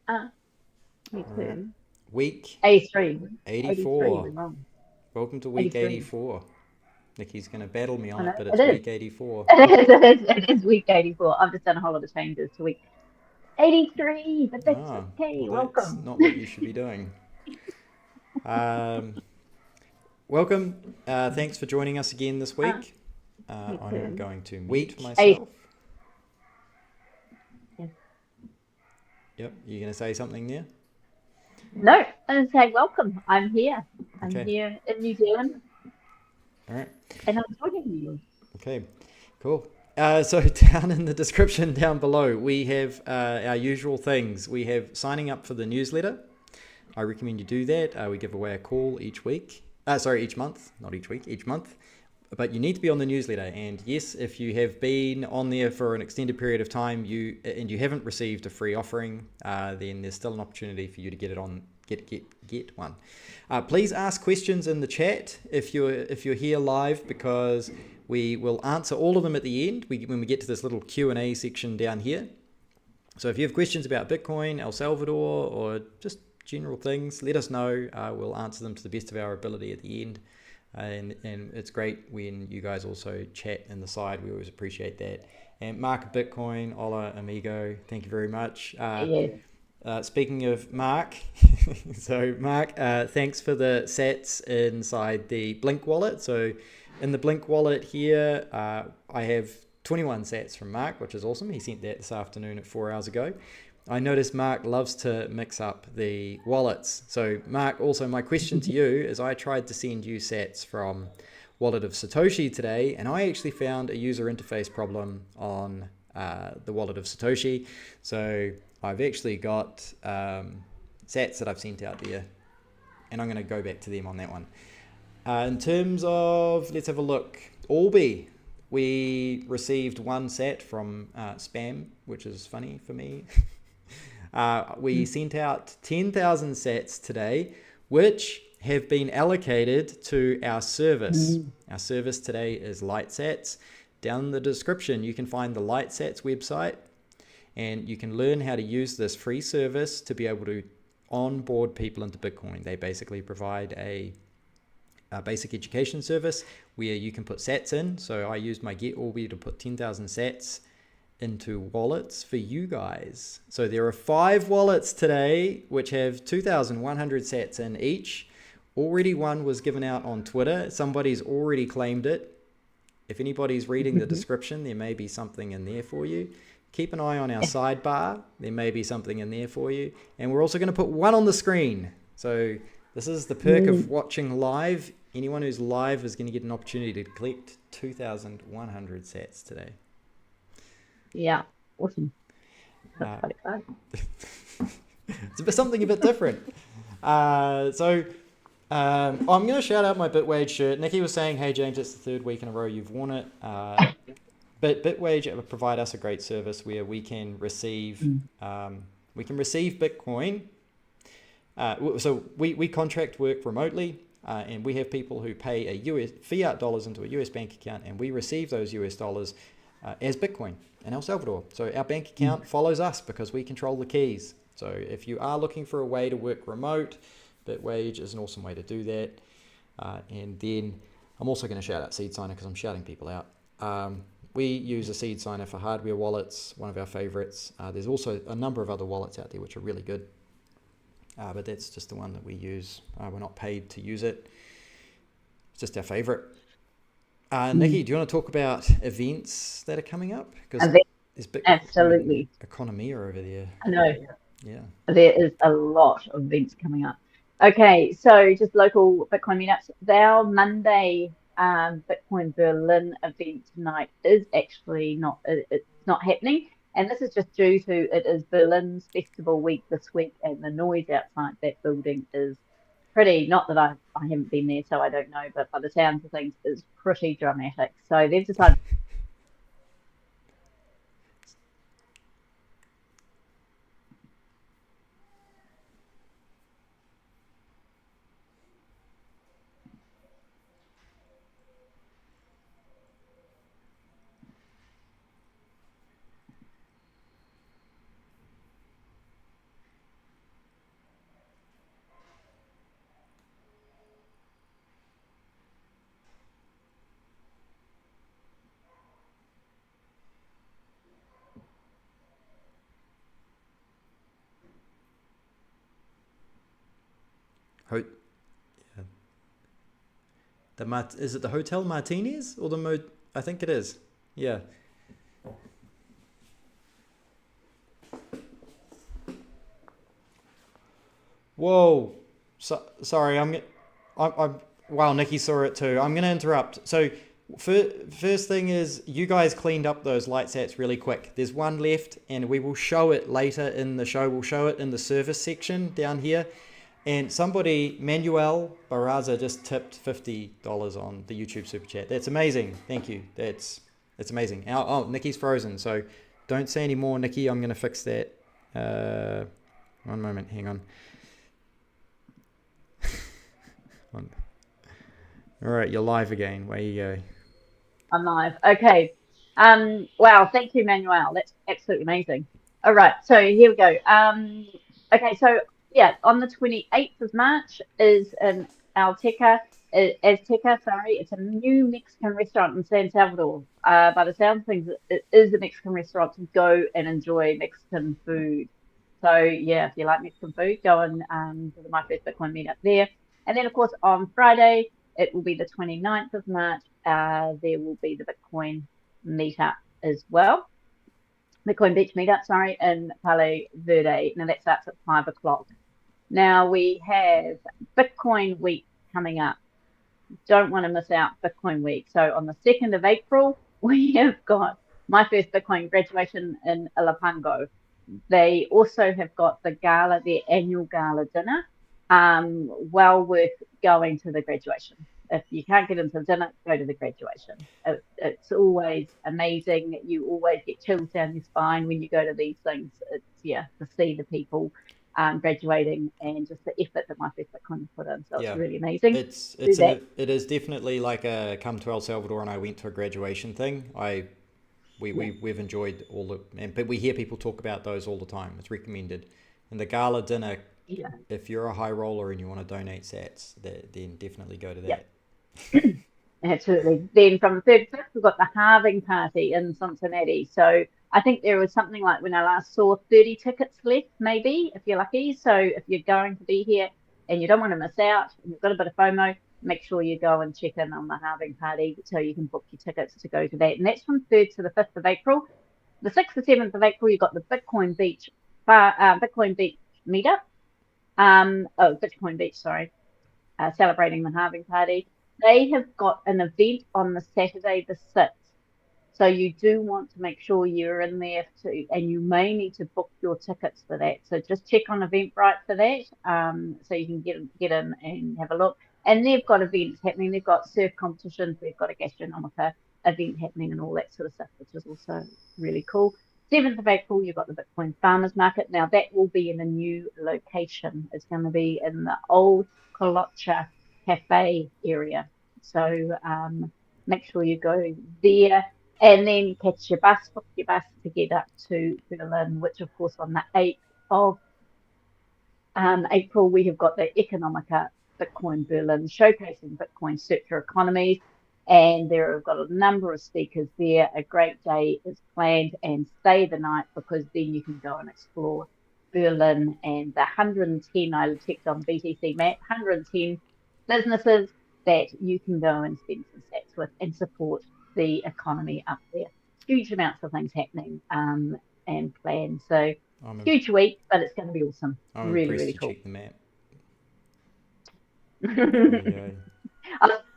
Me All right. too. Week 83. 83, 84. we're wrong. Welcome to week 83. 84. Nicki's going to battle me I on it, know. but It it's is. week 84. It is week 84. I've just done a whole lot of changes to week 83, but that's Ah, okay. well, that's Welcome. not what you should be doing. Um, welcome. Thanks for joining us again this Uh, week. Me I'm too. going to mute Week 80. myself. Yep, you're going to say something there? No, and say welcome. I'm here. I'm Okay. here in New Zealand All right. and I'm talking to you. Okay. Cool. So down in the description down below, we have our usual things. We have signing up for the newsletter. I recommend you do that. We give away a call each week. Each month, not each week, each month. But you need to be on the newsletter. And yes, if you have been on there for an extended period of time, you haven't received a free offering, then there's still an opportunity for you to get it on. Get one. Please ask questions in the chat if you're here live, because we will answer all of them at the end when we get to this little Q&A section down here. So if you have questions about Bitcoin, El Salvador, or just general things, let us know. We'll answer them to the best of our ability at the end. And it's great when you guys also chat in the side. We always appreciate that. And Mark Bitcoin, hola amigo, thank you very much. Yes. Speaking of Mark, so Mark, thanks for the sats inside the Blink wallet. So in the Blink wallet here, I have 21 sats from Mark, which is awesome. He sent that this afternoon at 4 hours ago. I noticed Mark loves to mix up the wallets. So Mark, also my question to you is, I tried to send you sats from Wallet of Satoshi today, and I actually found a user interface problem on the Wallet of Satoshi. So I've actually got sats that I've sent out there, and I'm going to go back to them on that one. In terms of, let's have a look. Orbi, we received one sat from spam, which is funny for me. We sent out 10,000 sats today, which have been allocated to our service. Our service today is LightSats. Down in the description, you can find the LightSats website, and you can learn how to use this free service to be able to onboard people into Bitcoin. They basically provide a basic education service where you can put sats in. So I used my Get Orbi to put 10,000 sats into wallets for you guys. So there are 5 wallets today which have 2,100 sats in each. Already one was given out on Twitter. Somebody's already claimed it. If anybody's reading the description, there may be something in there for you. Keep an eye on our sidebar. There may be something in there for you. And we're also going to put one on the screen. So this is the perk of watching live. Anyone who's live is going to get an opportunity to collect 2,100 sats today. Yeah. Awesome. That's quite exciting. It's something a bit different. I'm going to shout out my Bitwage shirt. Nicki was saying, hey, James, it's the 3rd week in a row you've worn it. But Bitwage provide us a great service where we can receive Bitcoin. So we contract work remotely, and we have people who pay a US fiat dollars into a US bank account, and we receive those US dollars as Bitcoin in El Salvador. So our bank account follows us because we control the keys. So if you are looking for a way to work remote, Bitwage is an awesome way to do that. And then I'm also going to shout out Seed Signer because I'm shouting people out. We use a Seed Signer for hardware wallets, one of our favorites. There's also a number of other wallets out there which are really good. But that's just the one that we use. We're not paid to use it. It's just our favorite. Nicki, do you want to talk about events that are coming up? Because there's Bitcoin Absolutely. Economia over there. I know. Yeah. There is a lot of events coming up. Okay, so just local Bitcoin meetups. Our Monday Bitcoin Berlin event tonight is actually not, it's not happening. And this is just due to it is Berlin's festival week this week, and the noise outside that building is pretty, not that I haven't been there, so I don't know, but by the sounds of things, is pretty dramatic. So they've decided. Ho- is it the Hotel Martinez or the I think it is. Yeah. Whoa. Sorry, I'm wow, Nicki saw it too. I'm gonna interrupt. So first thing is, you guys cleaned up those LightSats really quick. There's one left, and we will show it later in the show. We'll show it in the service section down here. And somebody, Manuel Barraza, just tipped $50 on the YouTube super chat. That's amazing. Thank you. That's amazing. Oh, Nicki's frozen, so don't say any more, Nicki. I'm gonna fix that. One moment. Hang on. All right, you're live again. Where you go? I'm live. Okay. Wow, thank you, Manuel. That's absolutely amazing. All right, so here we go. Okay, so yeah, on the 28th of March is an Azteca, sorry. It's a new Mexican restaurant in San Salvador. By the sound of things, it is a Mexican restaurant to go and enjoy Mexican food. So yeah, if you like Mexican food, go and to the My First Bitcoin meetup there. And then, of course, on Friday, it will be the 29th of March. There will be the Bitcoin meetup as well. Bitcoin Beach meetup, sorry, in Palo Verde. Now that starts at 5 o'clock. Now we have Bitcoin Week coming up. Don't want to miss out Bitcoin Week. So on the 2nd of April, we have got My First Bitcoin graduation in Ilapango. They also have got the gala, their annual gala dinner. Well worth going to the graduation. If you can't get into dinner, go to the graduation. It's always amazing. You always get chills down your spine when you go to these things. It's to see the people graduating and just the effort that My First Bitcoin put in. So it's really amazing. It is definitely like a come to El Salvador and I went to a graduation thing. We've enjoyed but we hear people talk about those all the time. It's recommended. And the gala dinner, if you're a high roller and you want to donate sats, then definitely go to that. Absolutely. Then from the 3rd to 5th, we've got the halving party in Cincinnati. So I think there was something like, when I last saw, 30 tickets left, maybe, if you're lucky. So if you're going to be here and you don't want to miss out, and you've got a bit of FOMO, make sure you go and check in on the halving party so you can book your tickets to go to that. And that's from 3rd to the 5th of April. The 6th to 7th of April, you've got the Bitcoin Beach meetup. Bitcoin Beach, sorry. Celebrating the halving party. They have got an event on the Saturday the 6th. So you do want to make sure you're in there too, and you may need to book your tickets for that. So just check on Eventbrite for that, so you can get in and have a look. And they've got events happening. They've got surf competitions. They've got a gastronomica event happening and all that sort of stuff, which is also really cool. 7th of April, you've got the Bitcoin Farmers Market. Now that will be in a new location. It's going to be in the old Colocha Cafe area. So make sure you go there and then book your bus to get up to Berlin, which of course on the 8th of April, we have got the Economica Bitcoin Berlin showcasing Bitcoin circular economies. And there have got a number of speakers there. A great day is planned, and stay the night because then you can go and explore Berlin and the 110, I checked on BTC map, 110 businesses that you can go and spend some sats with and support the economy up there. Huge amounts of things happening and planned. So huge week, but it's going to be awesome. I'm really, really cool. Check the map.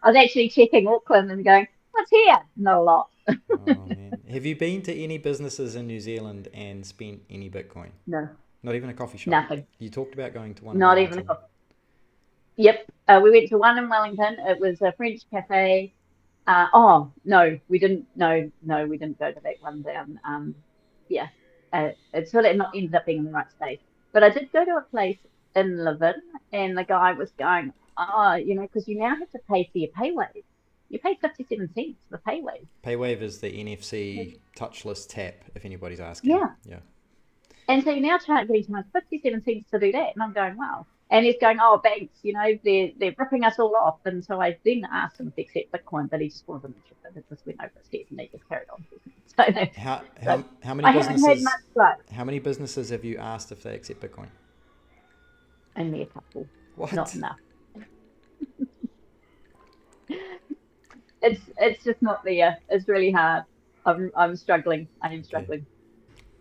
I was actually checking Auckland and going, what's here? Not a lot. Oh, man. Have you been to any businesses in New Zealand and spent any Bitcoin? No. Not even a coffee shop? Nothing. You talked about going to one. Not even a coffee. Yep. We went to one in Wellington. It was a French cafe. No, we didn't. No, we didn't go to that one down. It sort of not ended up being in the right space. But I did go to a place in Levin, and the guy was going, because you now have to pay for your paywave. You pay 57 cents for the paywave. Paywave is the NFC touchless tap, if anybody's asking. Yeah. And so you're now getting charged 57 cents to do that. And I'm going, wow. And he's going, banks, they're ripping us all off. And so I then asked him if they accept Bitcoin, but he just wasn't interested. It just went over his head and he just carried on. So how many businesses? How many businesses have you asked if they accept Bitcoin? Only a couple. What? Not enough. it's just not there. It's really hard. I'm struggling. I am Okay. struggling.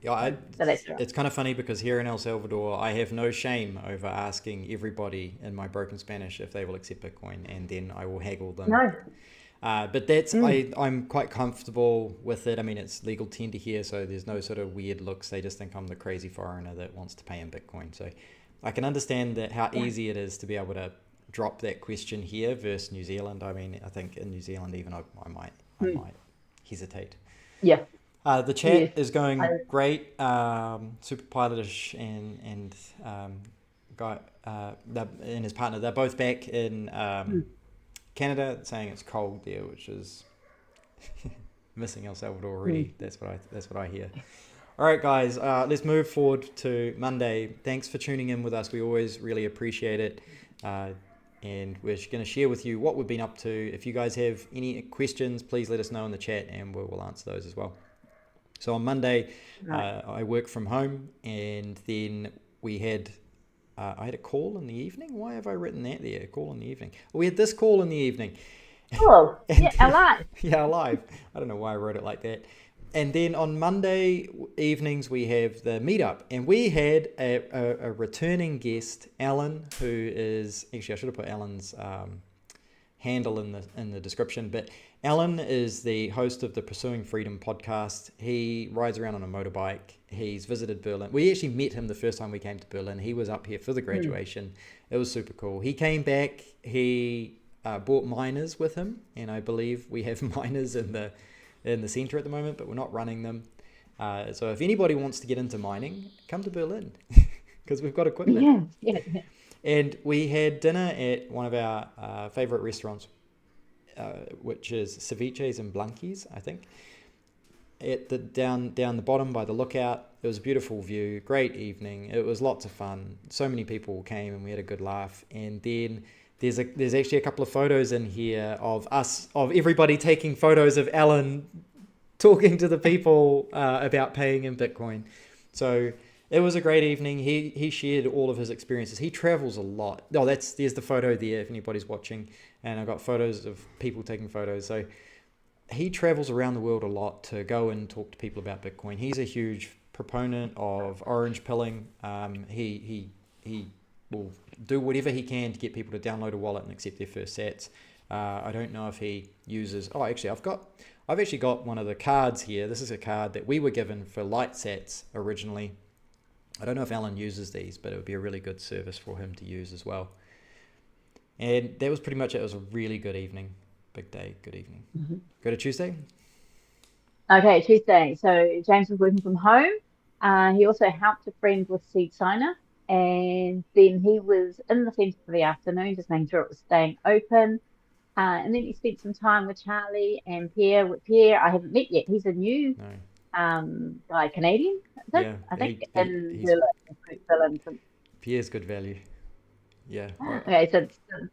Yeah, So that's right. it's kind of funny because here in El Salvador, I have no shame over asking everybody in my broken Spanish if they will accept Bitcoin, and then I will haggle them. No. But I'm quite comfortable with it. I mean, it's legal tender here, so there's no sort of weird looks. They just think I'm the crazy foreigner that wants to pay in Bitcoin. So I can understand that how easy it is to be able to drop that question here versus New Zealand. I mean, I think in New Zealand even I might hesitate. Yeah. The Yes. chat is going great, super pilotish and guy and his partner. They're both back in Canada, saying it's cold there, which is missing El Salvador already. That's what I hear. All right, guys, let's move forward to Monday. Thanks for tuning in with us. We always really appreciate it. And we're going to share with you what we've been up to. If you guys have any questions, please let us know in the chat and we'll answer those as well. So on Monday, I work from home, and then we had I had a call in the evening. Why have I written that there? A call in the evening. We had this call in the evening. Oh, yeah, alive. Yeah, live. I don't know why I wrote it like that. And then on Monday evenings, we have the meetup. And we had a returning guest, Alan, who is... Actually, I should have put Alan's handle in the description. But Alan is the host of the Pursuing Freedom podcast. He rides around on a motorbike. He's visited Berlin. We actually met him the first time we came to Berlin. He was up here for the graduation. It was super cool. He came back. He brought miners with him. And I believe we have miners in the center at the moment, but we're not running them. So if anybody wants to get into mining, come to Berlin because we've got equipment. Yeah. And we had dinner at one of our favorite restaurants, which is Ceviches and Blanquies, I think. At the down the bottom by the lookout. It was a beautiful view, great evening. It was lots of fun. So many people came and we had a good laugh. And then there's actually a couple of photos in here of everybody taking photos of Alan talking to the people about paying in Bitcoin. So it was a great evening. He shared all of his experiences. He travels a lot. Oh, there's the photo there if anybody's watching. And I've got photos of people taking photos. So he travels around the world a lot to go and talk to people about Bitcoin. He's a huge proponent of orange pilling. He will do whatever he can to get people to download a wallet and accept their first sats. I don't know if he uses... Oh, actually, I've actually got one of the cards here. This is a card that we were given for LightSats originally. I don't know if Alan uses these, but it would be a really good service for him to use as well. And that was pretty much it. It was a really good evening. Big day, good evening. Mm-hmm. Go to Tuesday. Okay, Tuesday. So James was working from home. He also helped a friend with seed signer. And then he was in the centre for the afternoon, just making sure it was staying open. And then he spent some time with Charlie and Pierre. With Pierre, I haven't met yet. He's a new guy, Canadian, I think. In Berlin. Pierre's good value. Yeah. Okay, so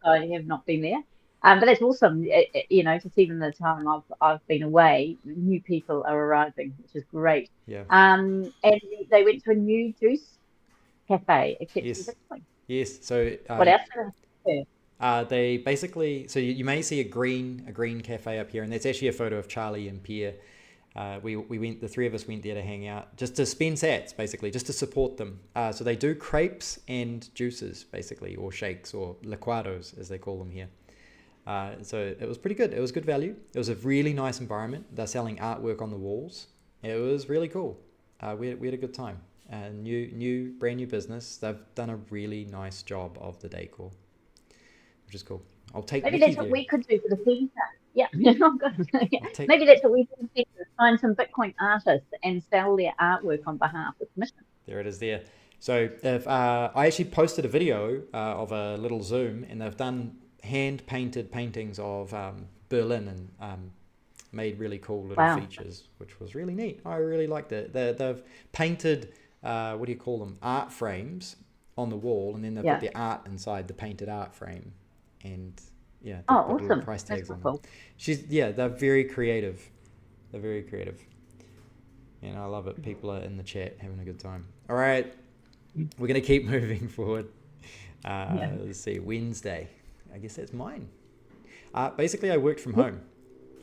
I have not been there. But that's awesome. Just even the time I've been away, new people are arriving, which is great. Yeah. And they went to a new juice cafe, except for Bitcoin. Yes. So what else are they? They basically, so you may see a green cafe up here, and that's actually a photo of Charlie and Pierre. We went, the three of us went there to hang out, just to spend sats, basically, just to support them. So they do crepes and juices, basically, or shakes, or licuados, as they call them here. So it was pretty good. It was good value. It was a really nice environment. They're selling artwork on the walls. It was really cool. We had a good time. Brand new business. They've done a really nice job of the decor, which is cool. I'll take Maybe Nicki that's what there. we could do for the centre. Yeah, maybe that's what we can do: find some Bitcoin artists and sell their artwork on behalf of commission. There it is there. So if I actually posted a video of a little Zoom, and they've done hand-painted paintings of Berlin and made really cool little features, which was really neat. I really liked it. They've painted, what do you call them, art frames on the wall, and then they've put the art inside the painted art frame. And yeah, awesome. Price tags on cool. them. They're very creative. They're very creative. And I love it. People are in the chat having a good time. All right. We're going to keep moving forward. Let's see, Wednesday. I guess that's mine. Basically, I worked from home.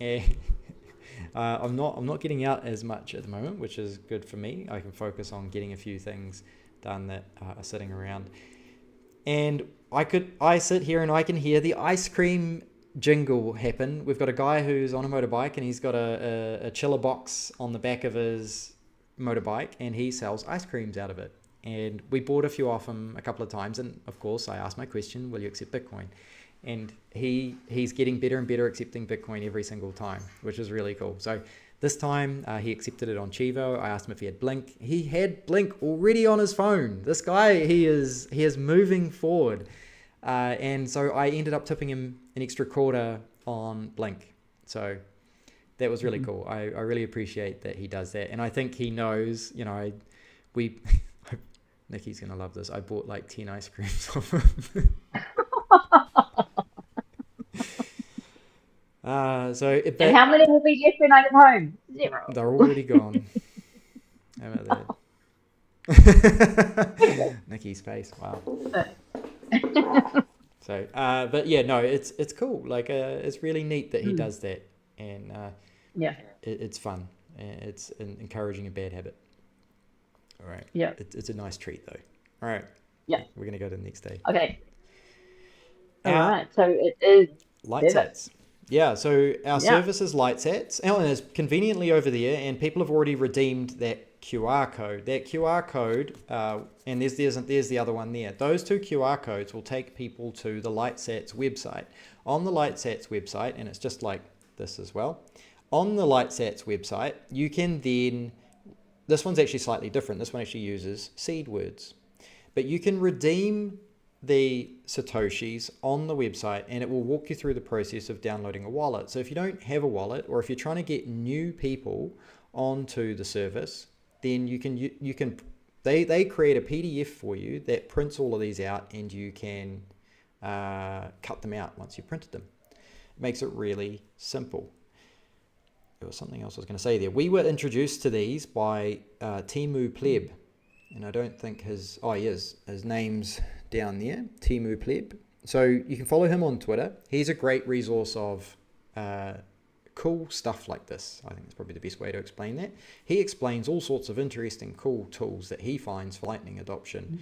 And I'm not getting out as much at the moment, which is good for me. I can focus on getting a few things done that are sitting around. And I sit here and I can hear the ice cream jingle happen. We've got a guy who's on a motorbike and he's got a chiller box on the back of his motorbike and he sells ice creams out of it. And we bought a few off him a couple of times. And of course, I asked my question, will you accept Bitcoin? And he's getting better and better accepting Bitcoin every single time, which is really cool. So this time he accepted it on Chivo. I asked him if he had Blink. He had Blink already on his phone. This guy, he is moving forward. And so I ended up tipping him an extra quarter on Blink. So that was really cool. I really appreciate that he does that. And I think he knows, Nicki's going to love this. I bought like 10 ice creams off him. And how many will be left when I get home? 0. They're already gone. How about that? Nicki's face. Wow. So, but yeah, no, it's cool. Like, it's really neat that he does that, and it's fun. It's encouraging a bad habit. All right. Yeah. It's a nice treat, though. All right. Yeah. We're gonna go to the next day. Okay. All right. So it is LightSats. Yeah, so our service is LightSats. And it's conveniently over there, and people have already redeemed that QR code. That QR code, and there's the other one there. Those 2 QR codes will take people to the LightSats website. On the LightSats website, and it's just like this as well, on the LightSats website, you can then, this one's actually slightly different. This one actually uses seed words. But you can redeem the Satoshis on the website and it will walk you through the process of downloading a wallet. So if you don't have a wallet, or if you're trying to get new people onto the service, then they create a PDF for you that prints all of these out, and you can cut them out once you've printed them. It makes it really simple. There was something else I was going to say there. We were introduced to these by Timu Pleb, and I don't think his name's down there, Timu Pleb. So you can follow him on Twitter. He's a great resource of cool stuff like this. I think that's probably the best way to explain that. He explains all sorts of interesting, cool tools that he finds for Lightning adoption,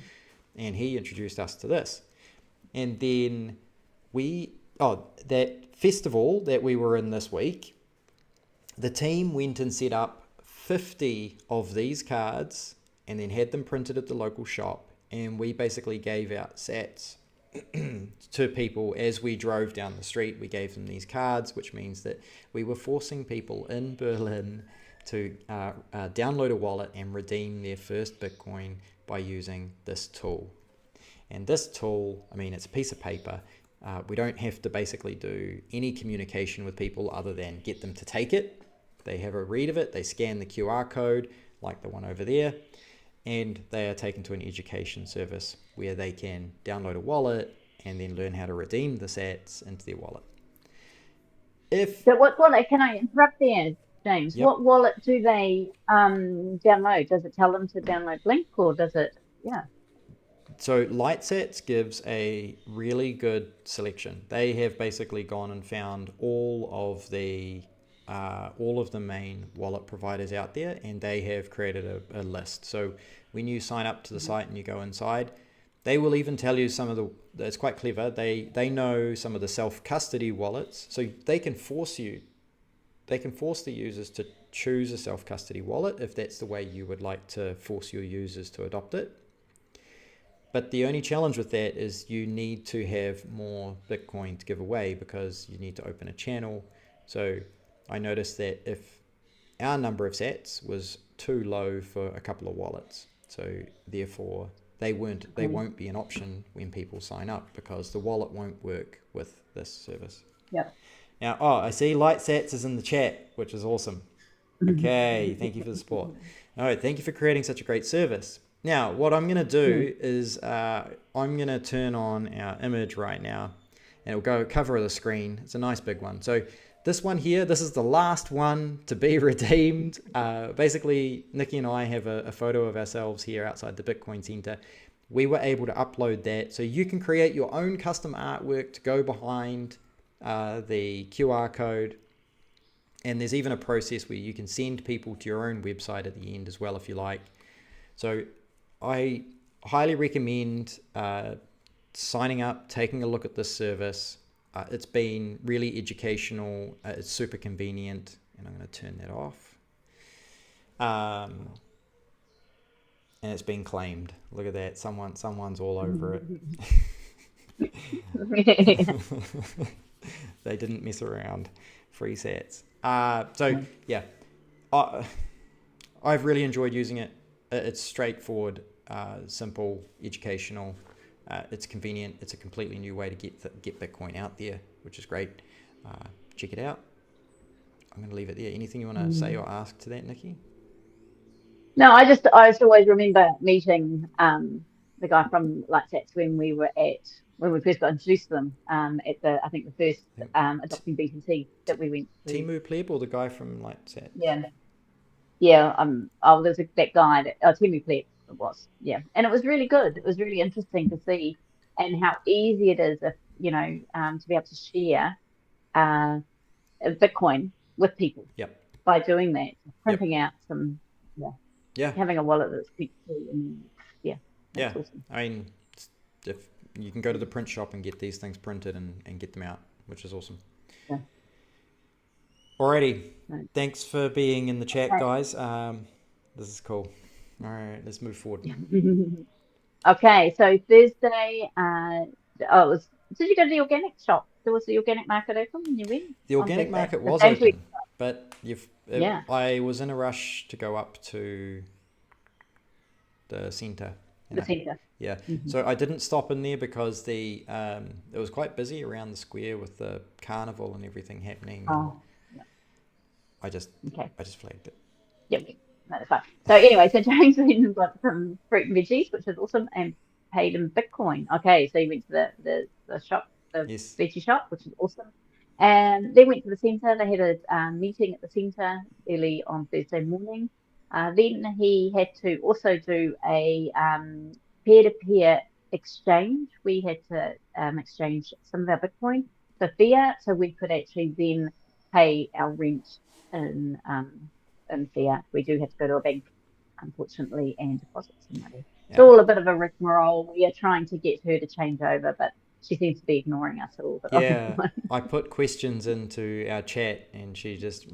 and he introduced us to this. And then that festival that we were in this week, the team went and set up 50 of these cards and then had them printed at the local shop. And we basically gave out sats to people as we drove down the street. We gave them these cards, which means that we were forcing people in Berlin to download a wallet and redeem their first Bitcoin by using this tool. And this tool, I mean, it's a piece of paper. We don't have to basically do any communication with people other than get them to take it. They have a read of it. They scan the QR code like the one over there, and they are taken to an education service where they can download a wallet and then learn how to redeem the sats into their wallet. So what wallet, can I interrupt there, James? Yep. What wallet do they download? Does it tell them to download Blink, or does it, So LightSats gives a really good selection. They have basically gone and found all of the main wallet providers out there, and they have created a list. So when you sign up to the site and you go inside, they will even tell you it's quite clever. They know some of the self-custody wallets, so they can force the users to choose a self-custody wallet if that's the way you would like to force your users to adopt it. But the only challenge with that is you need to have more Bitcoin to give away, because you need to open a channel. So I noticed that if our number of sats was too low for a couple of wallets, so therefore they won't be an option when people sign up, because the wallet won't work with this service. Yep. Now, I see LightSats is in the chat, which is awesome. Okay, thank you for the support. All right, thank you for creating such a great service. Now, what I'm going to do is I'm going to turn on our image right now, and it'll go cover the screen. It's a nice big one. So this one here, this is the last one to be redeemed. Basically, Nicki and I have a photo of ourselves here outside the Bitcoin Center. We were able to upload that, so you can create your own custom artwork to go behind the QR code. And there's even a process where you can send people to your own website at the end as well if you like. So I highly recommend signing up, taking a look at this service. It's been really educational. It's super convenient. And I'm going to turn that off. And it's been claimed. Look at that. Someone's all over it. They didn't mess around. Free sats. So yeah, I've really enjoyed using it. It's straightforward, simple, educational. It's convenient. It's a completely new way to get Bitcoin out there, which is great. Check it out. I'm going to leave it there. Anything you want to say or ask to that, Nicki? No, I just always remember meeting the guy from LightSats when we first got introduced to them at I think the first adopting BTC that we went to. Timu Pleb or the guy from LightSats? Yeah. There's that guy Timu Pleb it was. Yeah, and it was really good. It was really interesting to see and how easy it is if to be able to share Bitcoin with people. Yep. By doing that, printing out some. Yeah. Having a wallet that's quick and yeah. Awesome. I mean, if you can go to the print shop and get these things printed and get them out, which is awesome. Yeah. Alrighty. Right. Thanks for being in the chat, guys. This is cool. All right, let's move forward. Okay, so Thursday, did you go to the organic shop? There was the organic market open when you went? The organic market was open, but I was in a rush to go up to the centre. The centre. Yeah. So I didn't stop in there because it was quite busy around the square with the carnival and everything happening. Oh. Yeah. I just flagged it. Yep. No, that's fine. So anyway, James then got some fruit and veggies, which is awesome, and paid in Bitcoin. Okay, so you went to the shop, the veggie shop, which is awesome. And then went to the centre. They had a meeting at the centre early on Thursday morning. Then he had to also do a peer-to-peer exchange. We had to exchange some of our Bitcoin for fiat, so we could actually then pay our rent in fiat. We do have to go to a bank, unfortunately, and deposit some money. It's all a bit of a rigmarole. We are trying to get her to change over, but she seems to be ignoring us a little bit. Yeah, I put questions into our chat and she just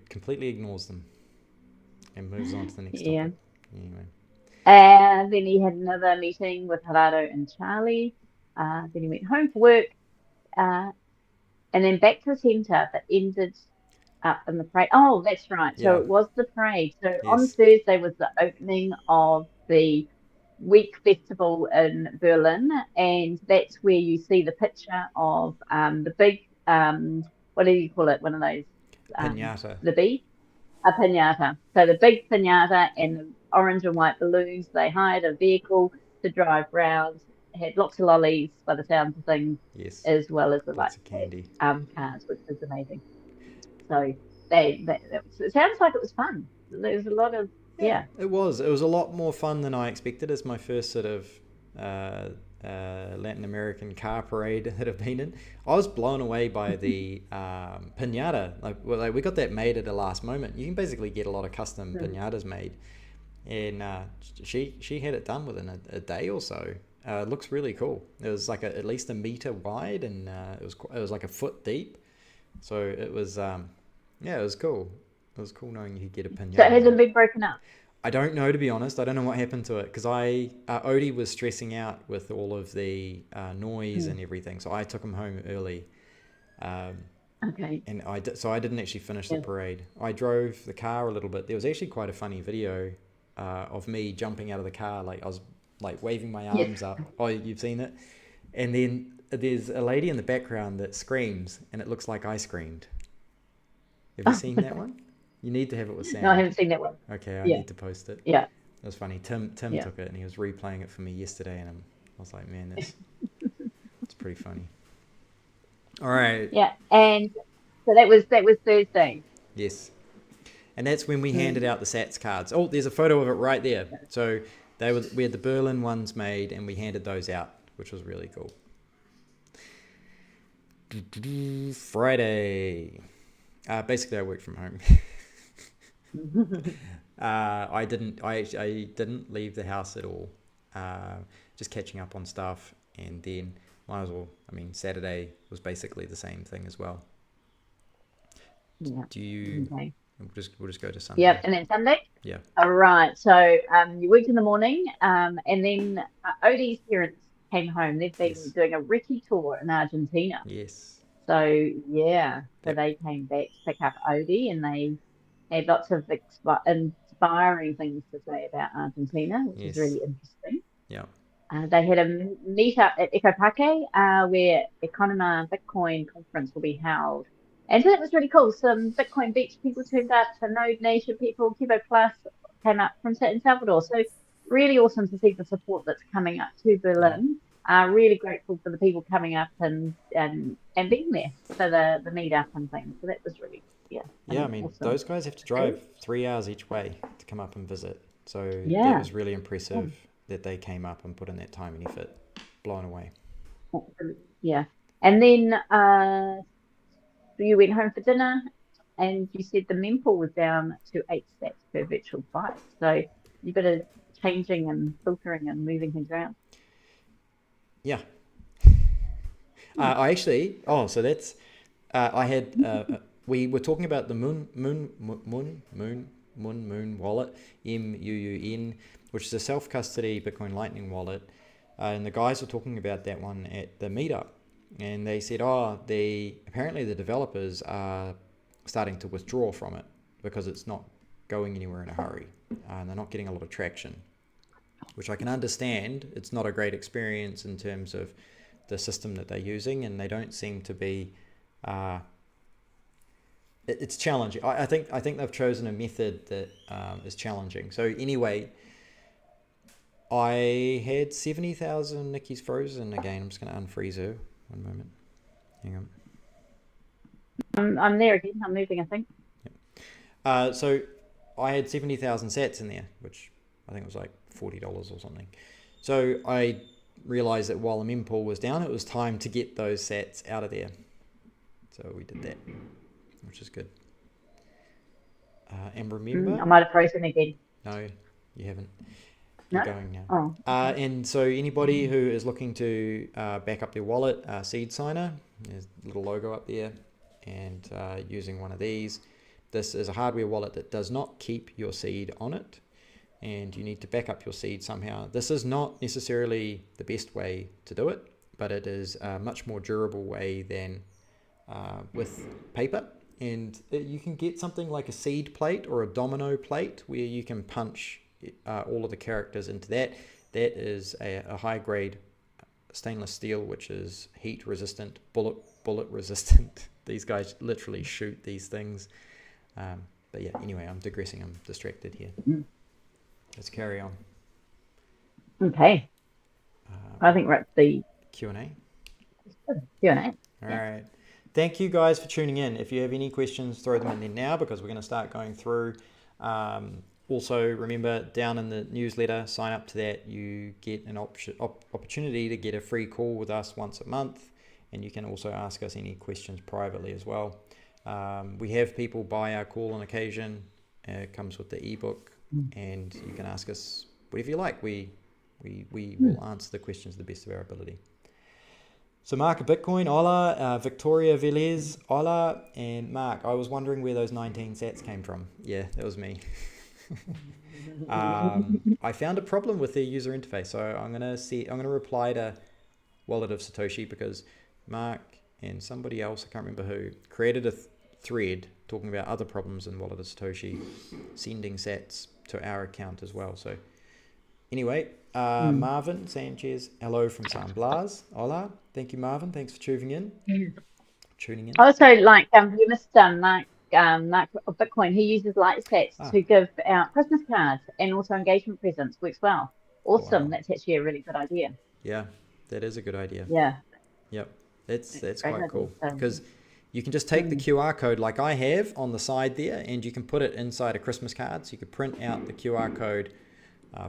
completely ignores them and moves on to the next topic. Anyway. And then he had another meeting with Salvador and Charlie. Then he went home for work. And then back to the centre, but ended up in the parade. Oh, that's right. So it was the parade. So on Thursday was the opening of the Week Festival in Berlin, and that's where you see the picture of the big what do you call it? One of those piñata. The bee, a piñata. So the big piñata and the orange and white balloons. They hired a vehicle to drive round. Had lots of lollies by the sounds of things, as well as the candy cars, which was amazing. So it sounds like it was fun. There's a lot of It was a lot more fun than I expected. It's my first sort of Latin American car parade that I've been in. I was blown away by the piñata. Like we got that made at the last moment. You can basically get a lot of custom piñatas made, and she had it done within a day or so. It looks really cool. It was like at least a meter wide, and it was like a foot deep. So it was it was cool. It was cool knowing you could get a piñata. So it hasn't been broken up? I don't know, to be honest. I don't know what happened to it because Odie was stressing out with all of the noise and everything. So I took him home early. Okay. And I didn't actually finish the parade. I drove the car a little bit. There was actually quite a funny video of me jumping out of the car. Like I was like waving my arms up. Oh, you've seen it? And then there's a lady in the background that screams and it looks like I screamed. Have you seen that one? You need to have it with sound. No, I haven't seen that one. Okay, I need to post it. Yeah. It was funny. Tim took it and he was replaying it for me yesterday, and I was like, man, it's pretty funny. All right. Yeah, and so that was Thursday. Yes, and that's when we handed out the Sats cards. Oh, there's a photo of it right there. So we had the Berlin ones made, and we handed those out, which was really cool. Friday. Basically, I worked from home. I didn't leave the house at all. Just catching up on stuff, and then might as well. I mean, Saturday was basically the same thing as well. Yeah. Do you? Okay. We'll just go to Sunday. Yep, and then Sunday. Yeah. All right. So you worked in the morning, and then Odie's parents came home. They've been doing a recce tour in Argentina. Yes. So yeah, so Yep. they came back to pick up Odie, and they had lots of inspiring things to say about Argentina, which is really interesting. Yeah. They had a meetup at Ecopake where Economa Bitcoin conference will be held. And so that was really cool. Some Bitcoin Beach people turned up, some Node Nation people, Cubo Plus came up from El Salvador. So really awesome to see the support that's coming up to Berlin. Really grateful for the people coming up and being there for the meetup and things. So that was really, Yeah, I mean, awesome. those guys have to drive 3 hours each way to come up and visit. So Yeah. that was really impressive that they came up and put in that time and effort. Blown away. Yeah. And then you went home for dinner and you said the mempool was down to 8 sats per virtual flight. So you got a changing and filtering and moving things around. Yeah. I actually, so that's, I had, we were talking about the Moon wallet, MUUN, which is a self-custody Bitcoin Lightning wallet. And the guys were talking about that one at the meetup. And they said, apparently the developers are starting to withdraw from it because it's not going anywhere in a hurry. And they're not getting a lot of traction, which I can understand. It's not a great experience in terms of the system that they're using, and they don't seem to be... it's challenging. I think they've chosen a method that is challenging. So anyway, I had 70,000 Nicki's frozen again. I'm just going to unfreeze her. One moment. Hang on. I'm there again. I'm moving, I think. Yep. So I had 70,000 sats in there, which I think was like $40 or something. So I realized that while the mempool was down, it was time to get those sats out of there. So we did that, which is good. And remember... I might have frozen again. No, you haven't. No? You're going now. Oh. And so anybody who is looking to back up their wallet, Seed Signer, there's a little logo up there, and using one of these. This is a hardware wallet that does not keep your seed on it, and you need to back up your seed somehow. This is not necessarily the best way to do it, but it is a much more durable way than with paper. And you can get something like a seed plate or a domino plate where you can punch all of the characters into that. That is a high grade stainless steel, which is heat resistant, bullet resistant. These guys literally shoot these things. But yeah, anyway, I'm digressing. I'm distracted here. Let's carry on. Okay. I think we're at the Q&A. Q&A. All right. Thank you guys for tuning in. If you have any questions, throw them in there now, because we're going to start going through. Also, remember, down in the newsletter, sign up to that. You get an opportunity to get a free call with us once a month, and you can also ask us any questions privately as well. We have people buy our call on occasion. It comes with the ebook, and you can ask us whatever you like. We will answer the questions to the best of our ability. So Mark of Bitcoin, hola. Victoria Velez, hola. And Mark, I was wondering where those 19 sats came from. Yeah, that was me. I found a problem with their user interface, so I'm gonna reply to Wallet of Satoshi, because Mark and somebody else, I can't remember who, created a thread talking about other problems in Wallet of Satoshi sending sats to our account as well. So anyway, Marvin Sanchez, hello from San Blas. Hola. Thank you, Marvin. Thanks for tuning in. Also, you missed Mark of Bitcoin. He uses LightSats to give out Christmas cards and also engagement presents. Works well. Awesome. Wow. That's actually a really good idea. Yeah, that is a good idea. Yeah. Yep. That's quite cool, because you can just take the QR code like I have on the side there, and you can put it inside a Christmas card. So you could print out the QR code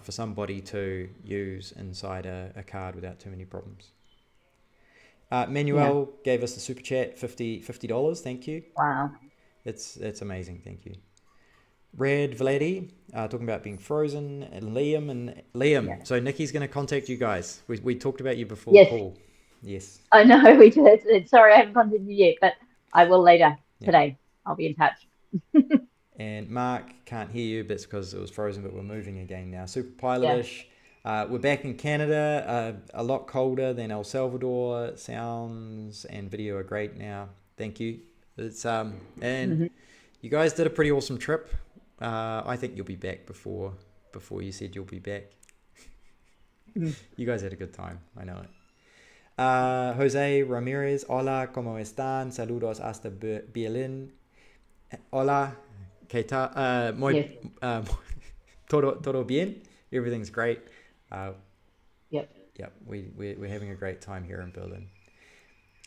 for somebody to use inside a card without too many problems. Manuel gave us the super chat, $50. Thank you. Wow. It's amazing. Thank you. Red Vladdy, talking about being frozen. And Liam. Yeah. So Nicki's going to contact you guys. We talked about you before the Yes, call. Yes. I know we did. Sorry, I haven't contacted you yet, but I will later Yeah. today. I'll be in touch. And Mark, can't hear you, but it's because it was frozen, but we're moving again now. Super Yeah. pilotish. We're back in Canada, a lot colder than El Salvador. Sounds and video are great now. Thank you. It's and you guys did a pretty awesome trip. I think you'll be back before you said you'll be back. You guys had a good time. I know it. Jose Ramirez, hola, ¿cómo están? Saludos hasta Berlín. Hola, ¿qué tal? Yes. Todo bien? Everything's great. Yep. Yep, we're having a great time here in Berlin.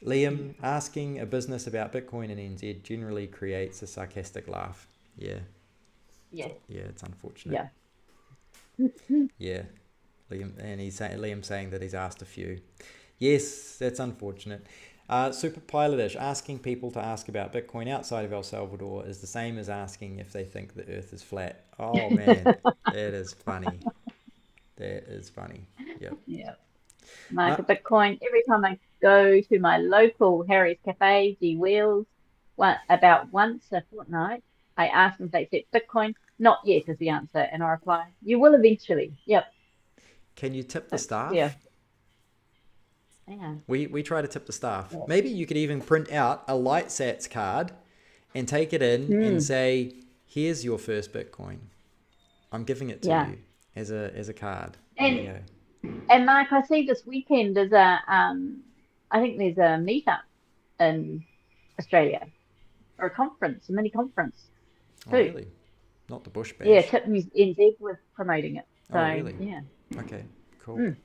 Liam, asking a business about Bitcoin in NZ generally creates a sarcastic laugh. Yeah. Yes. Yeah, it's unfortunate. Yeah. Yeah. Liam, and Liam saying that he's asked a few. Yes, that's unfortunate. Super pilotish, asking people to ask about Bitcoin outside of El Salvador is the same as asking if they think the earth is flat. Oh man, that is funny. That is funny. Yep. Yeah. Market Bitcoin. Every time I go to my local Harry's Cafe, G Wheels, about once a fortnight, I ask them if they accept Bitcoin. Not yet is the answer, and I reply, "You will eventually." Yep. Can you tip the staff? Yeah. Yeah. We try to tip the staff. Yeah. Maybe you could even print out a LightSats card and take it in and say, "Here's your first Bitcoin. I'm giving it to you as a card." And Mark, I see this weekend there's I think there's a meetup in Australia or a mini conference Oh, too. really? Not the Bush Bash. Yeah, Tip NZ was promoting it. So Oh, really? yeah. Okay, cool. Yeah,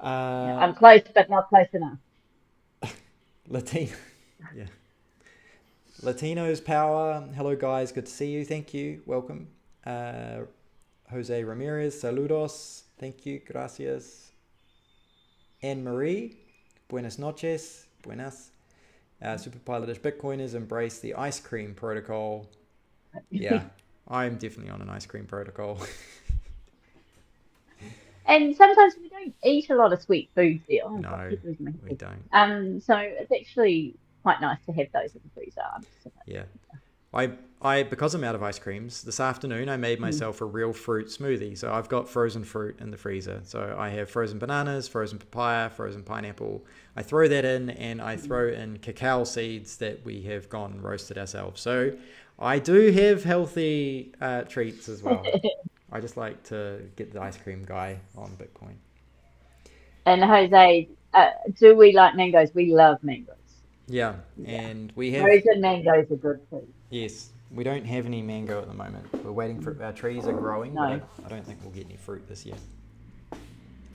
I'm close, but not close enough. Latino, yeah. Latinos power. Hello, guys. Good to see you. Thank you. Welcome. Jose Ramirez. Saludos. Thank you. Gracias. Anne Marie. Buenas noches. Buenas. Super pilotish Bitcoiners embrace the ice cream protocol. Yeah, I'm definitely on an ice cream protocol. And sometimes we don't eat a lot of sweet foods there. Oh, No, we don't. So it's actually quite nice to have those in the freezer. Yeah. I because I'm out of ice creams, this afternoon I made myself a real fruit smoothie. So I've got frozen fruit in the freezer. So I have frozen bananas, frozen papaya, frozen pineapple. I throw that in and I throw in cacao seeds that we have gone and roasted ourselves. So I do have healthy treats as well. I just like to get the ice cream guy on Bitcoin. And Jose, do we like mangoes? We love mangoes. Yeah, and we have frozen mangoes are good too. Yes, we don't have any mango at the moment. We're waiting for our trees are growing, No. but I don't think we'll get any fruit this year.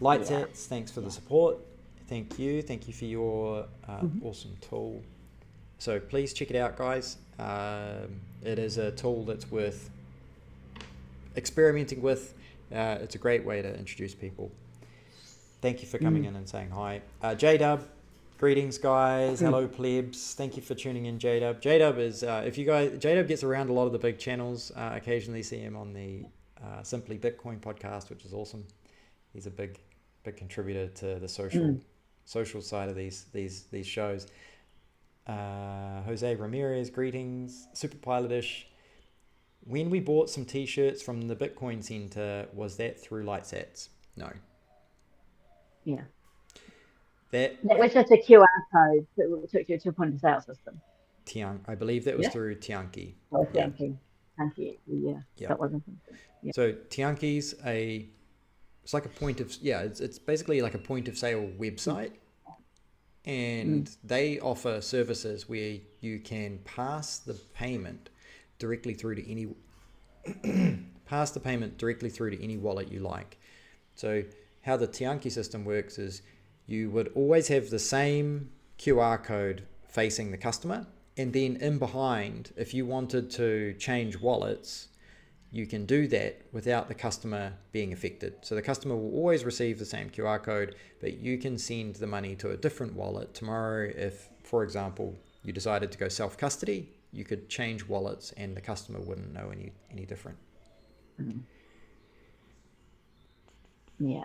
LightSats, thanks for the support. Thank you for your awesome tool. So please check it out, guys. It is a tool that's worth experimenting with. It's a great way to introduce people. Thank you for coming in and saying hi. J-Dub, greetings, guys. Hello, plebs. Thank you for tuning in, J-Dub. J-Dub is, J-Dub gets around a lot of the big channels. Occasionally see him on the Simply Bitcoin podcast, which is awesome. He's a big contributor to the social side of these shows. Jose Ramirez, greetings. Super pilotish. When we bought some t-shirts from the Bitcoin Center, was that through LightSats? No. Yeah. That was just a QR code that took you to a point of sale system. I believe that was through Tianki. Oh, Tianki. Yeah. That wasn't. Yeah. So Tianki's it's like a point of, it's basically like a point of sale website. And they offer services where you can pass the payment directly through to any wallet you like. So how the Tianki system works is you would always have the same QR code facing the customer, and then in behind, if you wanted to change wallets, you can do that without the customer being affected. So the customer will always receive the same QR code, but you can send the money to a different wallet tomorrow if, for example, you decided to go self-custody, you could change wallets and the customer wouldn't know any different. Yeah.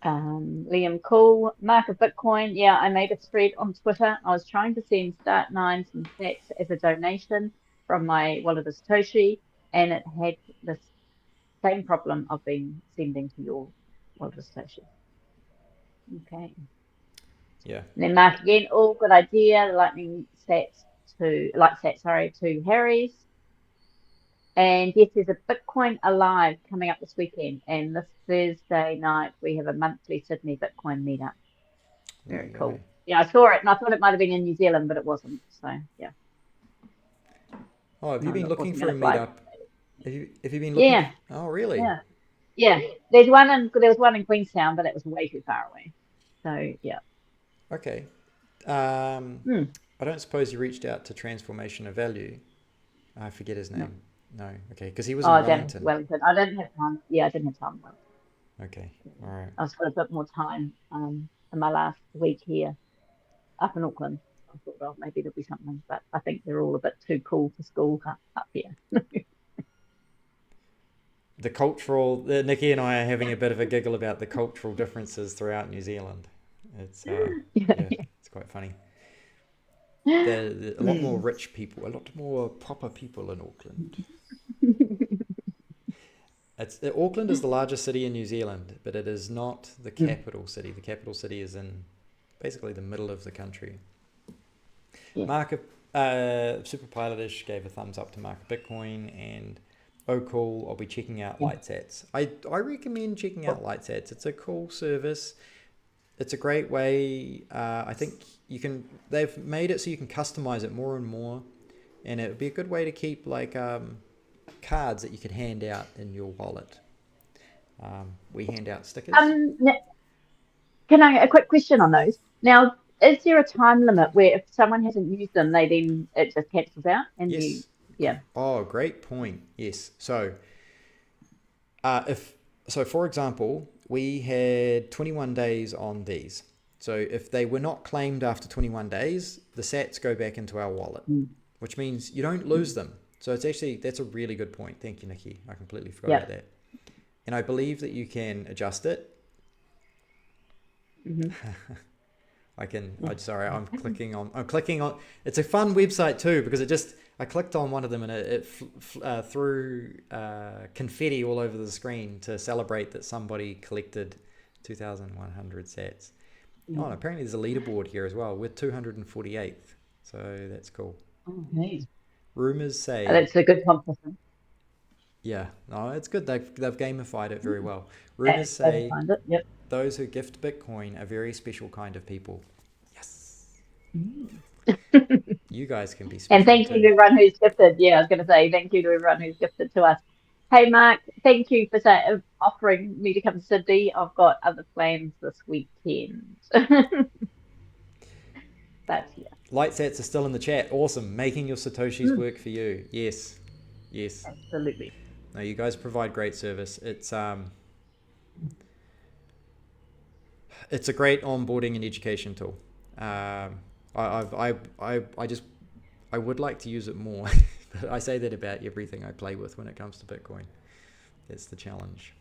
Liam, cool. Mark of Bitcoin. Yeah, I made a thread on Twitter. I was trying to send Start9 some sats as a donation from my wallet of Satoshi, and it had this same problem I've been sending to your wallet of Satoshi. Okay. Yeah. And then Mark again, all good idea. LightSats to Harry's. And yes, there's a Bitcoin Alive coming up this weekend. And this Thursday night, we have a monthly Sydney Bitcoin meetup. Very cool. Yeah, I saw it and I thought it might have been in New Zealand, but it wasn't. So, yeah. Oh, have you been looking for a meetup? Have you been looking? Yeah. Oh, really? Yeah. Yeah. There was one in Queenstown, but that was way too far away. So, yeah. Okay. I don't suppose you reached out to Transformation of Value. I forget his name. No. Okay, because he was in Wellington. Wellington. I didn't have time. Yeah, I didn't have time. Okay. All right. I was got a bit more time in my last week here up in Auckland. I thought, well, maybe there'll be something, but I think they're all a bit too cool for school up here. Nicki and I are having a bit of a giggle about the cultural differences throughout New Zealand. It's it's quite funny. There are a lot more rich people, a lot more proper people in Auckland. Auckland is the largest city in New Zealand, but it is not the capital city. The capital city is in basically the middle of the country. Yeah. Mark Super Pilotish gave a thumbs up to Mark Bitcoin, and oh cool, I'll be checking out LightSats. I recommend checking out LightSats. It's a cool service. It's a great way. I think they've made it so you can customize it more and more, and it would be a good way to keep like cards that you could hand out in your wallet. We hand out stickers. Can I a quick question on those? Now, is there a time limit where if someone hasn't used them, it just cancels out? And yes. Oh, great point. Yes. So, for example, we had 21 days on these. So if they were not claimed after 21 days, the sats go back into our wallet, which means you don't lose them. So that's a really good point. Thank you, Nicki. I completely forgot about that. And I believe that you can adjust it. I'm clicking on, it's a fun website too, because I clicked on one of them and it threw confetti all over the screen to celebrate that somebody collected 2,100 sats. Oh, and apparently there's a leaderboard here as well. We're 248th, so that's cool. Okay. Rumors say that's a good competition. Yeah, no, it's good. They've gamified it very well. Rumors say those who gift Bitcoin are very special kind of people. Yes. You guys can be special. And thank you to everyone who's gifted. Yeah, I was going to say thank you to everyone who's gifted to us. Hey, Mark, thank you for offering me to come to Sydney. I've got other plans this weekend. But yeah. LightSats are still in the chat. Awesome. Making your Satoshis work for you. Yes. Absolutely. No, you guys provide great service. It's a great onboarding and education tool. I would like to use it more, but I say that about everything I play with when it comes to Bitcoin. That's the challenge.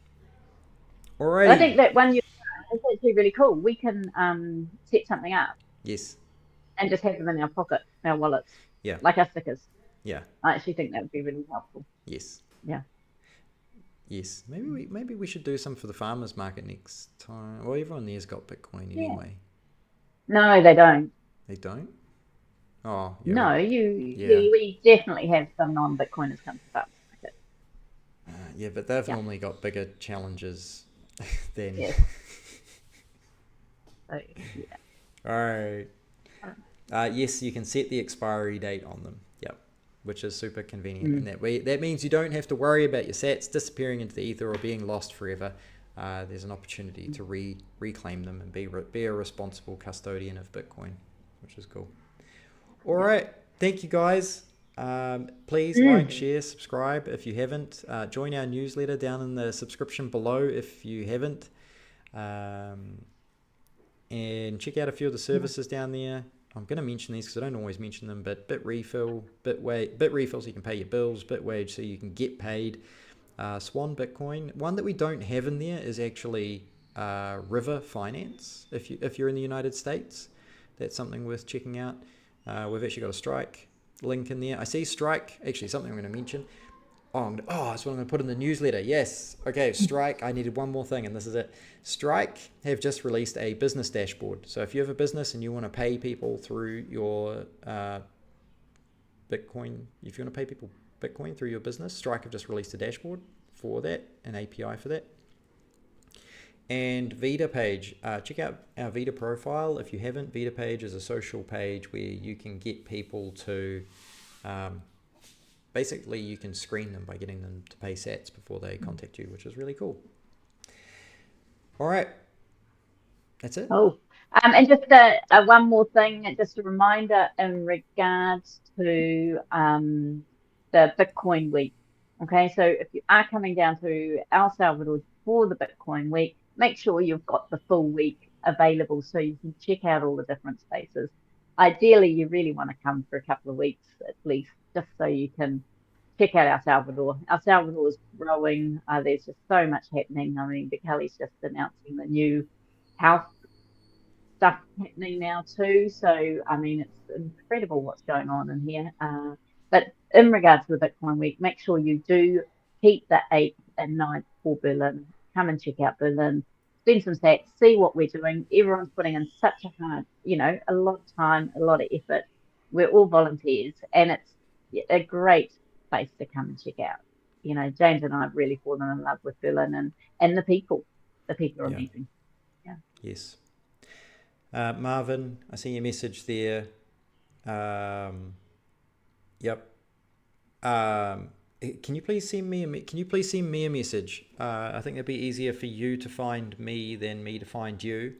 All right. I think that one is actually really cool. We can set something up. Yes. And just have them in our pocket, our wallets. Yeah. Like our stickers. Yeah. I actually think that would be really helpful. Yes. Yeah. Yes. Maybe we should do some for the farmers market next time. Well, everyone there's got Bitcoin anyway. No, they don't. They don't? Oh, yeah. No, we definitely have some non-Bitcoiners come to the farmers market. Yeah, but they've normally got bigger challenges than. Yes. So, All right. Yes, you can set the expiry date on them. Yep, which is super convenient. And that means you don't have to worry about your sats disappearing into the ether or being lost forever. There's an opportunity to reclaim them and be a responsible custodian of Bitcoin, which is cool. All right. Thank you, guys. Please like, share, subscribe if you haven't. Join our newsletter down in the subscription below if you haven't. And check out a few of the services down there. I'm going to mention these because I don't always mention them, but Bitrefill, Bitrefill so you can pay your bills, Bitwage so you can get paid, Swan Bitcoin. One that we don't have in there is actually River Finance. If you're in the United States, that's something worth checking out. We've actually got a Strike link in there. I see Strike, actually something I'm going to mention. That's what I'm going to put in the newsletter. Yes. Okay, Strike. I needed one more thing, and this is it. Strike have just released a business dashboard. So if you have a business and you want to pay people through your Bitcoin, if you want to pay people Bitcoin through your business, Strike have just released a dashboard for that, an API for that. And Vita page. Check out our Vita profile. If you haven't, Vita page is a social page where you can get people to... basically, you can screen them by getting them to pay sats before they contact you, which is really cool. All right. That's it. Oh, and just one more thing, just a reminder in regards to the Bitcoin week. Okay, so if you are coming down to El Salvador for the Bitcoin week, make sure you've got the full week available so you can check out all the different spaces. Ideally, you really want to come for a couple of weeks at least, just so you can check out El Salvador. El Salvador is growing. There's just so much happening. I mean, Kelly's just announcing the new health stuff happening now too. So, I mean, it's incredible what's going on in here. But in regards to the Bitcoin week, make sure you do keep the 8th and 9th for Berlin. Come and check out Berlin. Spend some stats, see what we're doing. Everyone's putting in such a lot of time, a lot of effort. We're all volunteers, and it's a great place to come and check out. James and I have really fallen in love with Berlin and the people. The people are amazing. Yeah. Yes. Marvin, I see your message there. Yep. Can you please send me a message? I think it'd be easier for you to find me than me to find you.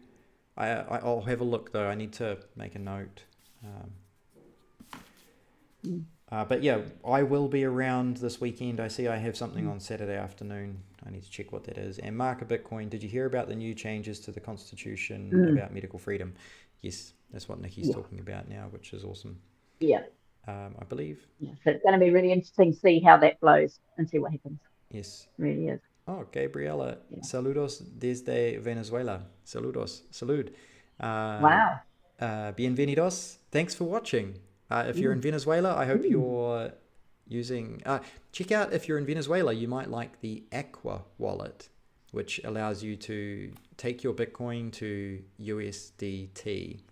I'll have a look though. I need to make a note. But yeah, I will be around this weekend. I see I have something on Saturday afternoon. I need to check what that is. And Mark of Bitcoin, did you hear about the new changes to the Constitution about medical freedom? Yes, that's what Nicki's talking about now, which is awesome. Yeah. I believe. Yeah, so it's going to be really interesting to see how that flows and see what happens. Yes. It really is. Oh, Gabriela. Yeah. Saludos desde Venezuela. Saludos. Salud. Wow. Bienvenidos. Thanks for watching. If you're in Venezuela, I hope you're using... check out, if you're in Venezuela, you might like the Aqua wallet, which allows you to take your Bitcoin to USDT.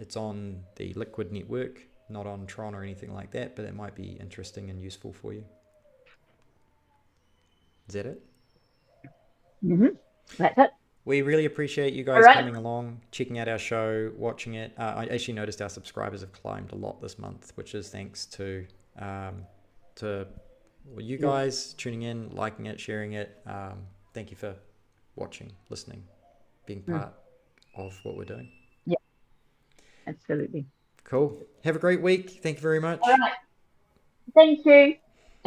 It's on the Liquid network, not on Tron or anything like that, but it might be interesting and useful for you. Is that it? That's it. We really appreciate you guys coming along, checking out our show, watching it. I actually noticed our subscribers have climbed a lot this month, which is thanks to you guys tuning in, liking it, sharing it. Thank you for watching, listening, being part of what we're doing. Yeah, absolutely. Cool. Have a great week. Thank you very much. All right. Thank you.